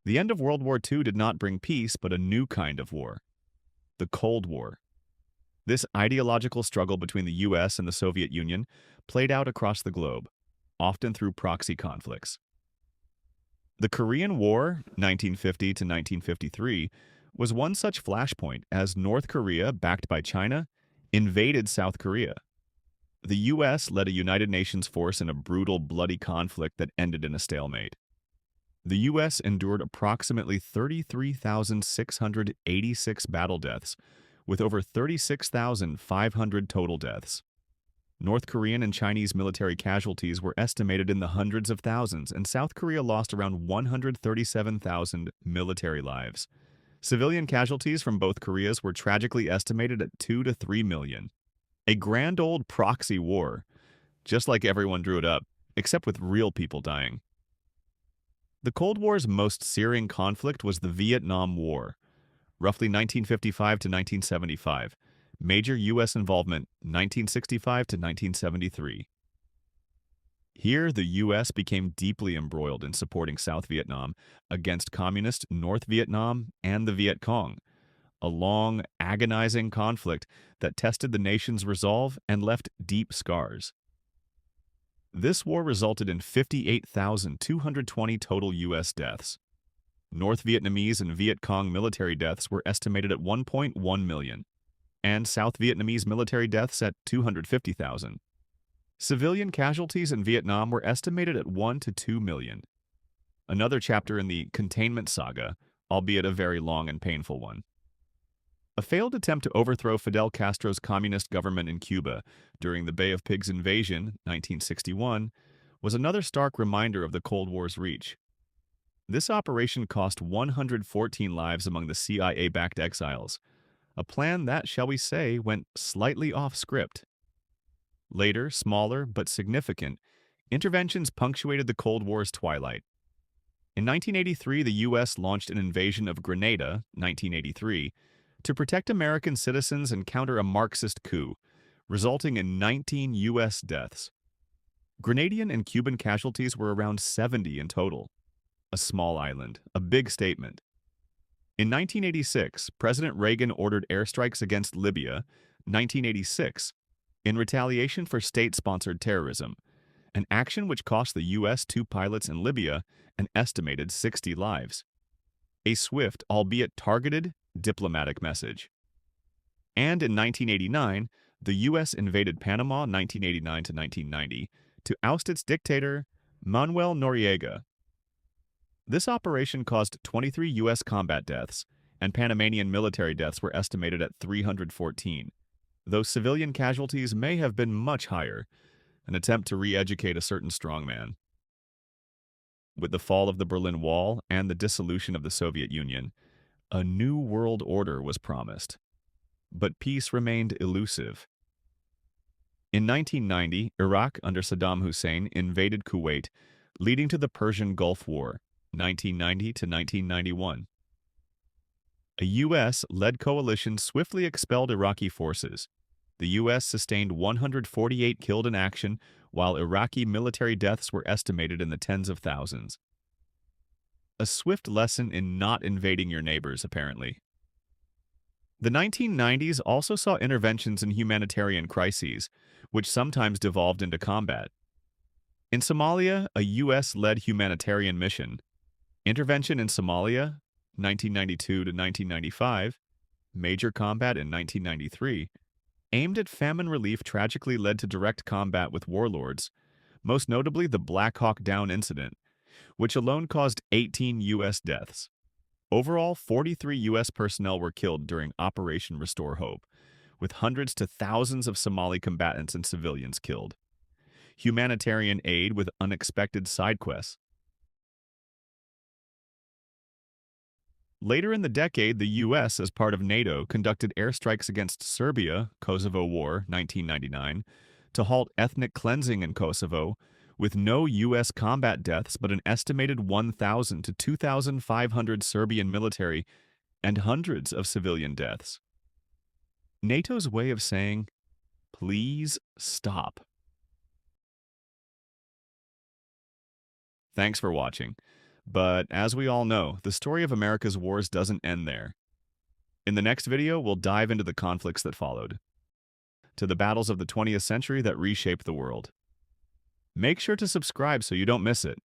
The end of World War II did not bring peace, but a new kind of war, the Cold War. This ideological struggle between the US and the Soviet Union played out across the globe, often through proxy conflicts. The Korean War, 1950 to 1953, was one such flashpoint as North Korea, backed by China, invaded South Korea. The US led a United Nations force in a brutal, bloody conflict that ended in a stalemate. The US endured approximately 33,686 battle deaths, with over 36,500 total deaths. North Korean and Chinese military casualties were estimated in the hundreds of thousands, and South Korea lost around 137,000 military lives. Civilian casualties from both Koreas were tragically estimated at 2 to 3 million. A grand old proxy war, just like everyone drew it up, except with real people dying. The Cold War's most searing conflict was the Vietnam War, roughly 1955 to 1975. Major U.S. involvement, 1965 to 1973. Here, the U.S. became deeply embroiled in supporting South Vietnam against communist North Vietnam and the Viet Cong, a long, agonizing conflict that tested the nation's resolve and left deep scars. This war resulted in 58,220 total U.S. deaths. North Vietnamese and Viet Cong military deaths were estimated at 1.1 million, and South Vietnamese military deaths at 250,000. Civilian casualties in Vietnam were estimated at 1 to 2 million. Another chapter in the containment saga, albeit a very long and painful one. A failed attempt to overthrow Fidel Castro's communist government in Cuba during the Bay of Pigs invasion, 1961, was another stark reminder of the Cold War's reach. This operation cost 114 lives among the CIA-backed exiles, a plan that, shall we say, went slightly off script. Later, smaller but significant, interventions punctuated the Cold War's twilight. In 1983, the U.S. launched an invasion of Grenada, 1983, to protect American citizens and counter a Marxist coup, resulting in 19 U.S. deaths. Grenadian and Cuban casualties were around 70 in total. A small island, a big statement. In 1986, President Reagan ordered airstrikes against Libya, 1986, in retaliation for state-sponsored terrorism, an action which cost the U.S. 2 pilots in Libya an estimated 60 lives. A swift, albeit targeted, diplomatic message. And in 1989, the U.S. invaded Panama 1989 to 1990 to oust its dictator, Manuel Noriega. This operation caused 23 U.S. combat deaths, and Panamanian military deaths were estimated at 314, though civilian casualties may have been much higher, an attempt to re-educate a certain strongman. With the fall of the Berlin Wall and the dissolution of the Soviet Union, a new world order was promised. But peace remained elusive. In 1990, Iraq under Saddam Hussein invaded Kuwait, leading to the Persian Gulf War, 1990 to 1991. A U.S.-led coalition swiftly expelled Iraqi forces. The U.S. sustained 148 killed in action, while Iraqi military deaths were estimated in the tens of thousands. A swift lesson in not invading your neighbors, apparently. The 1990s also saw interventions in humanitarian crises, which sometimes devolved into combat. In Somalia, a U.S.-led humanitarian mission. Intervention in Somalia, 1992 to 1995, major combat in 1993, aimed at famine relief tragically led to direct combat with warlords, most notably the Black Hawk Down incident, which alone caused 18 U.S. deaths. Overall, 43 U.S. personnel were killed during Operation Restore Hope, with hundreds to thousands of Somali combatants and civilians killed. Humanitarian aid with unexpected side quests. Later in the decade, the U.S., as part of NATO, conducted airstrikes against Serbia, Kosovo War, 1999, to halt ethnic cleansing in Kosovo, with no U.S. combat deaths but an estimated 1,000 to 2,500 Serbian military and hundreds of civilian deaths. NATO's way of saying, please stop. Thanks for watching. But as we all know, the story of America's wars doesn't end there. In the next video, we'll dive into the conflicts that followed, to the battles of the 20th century that reshaped the world. Make sure to subscribe so you don't miss it.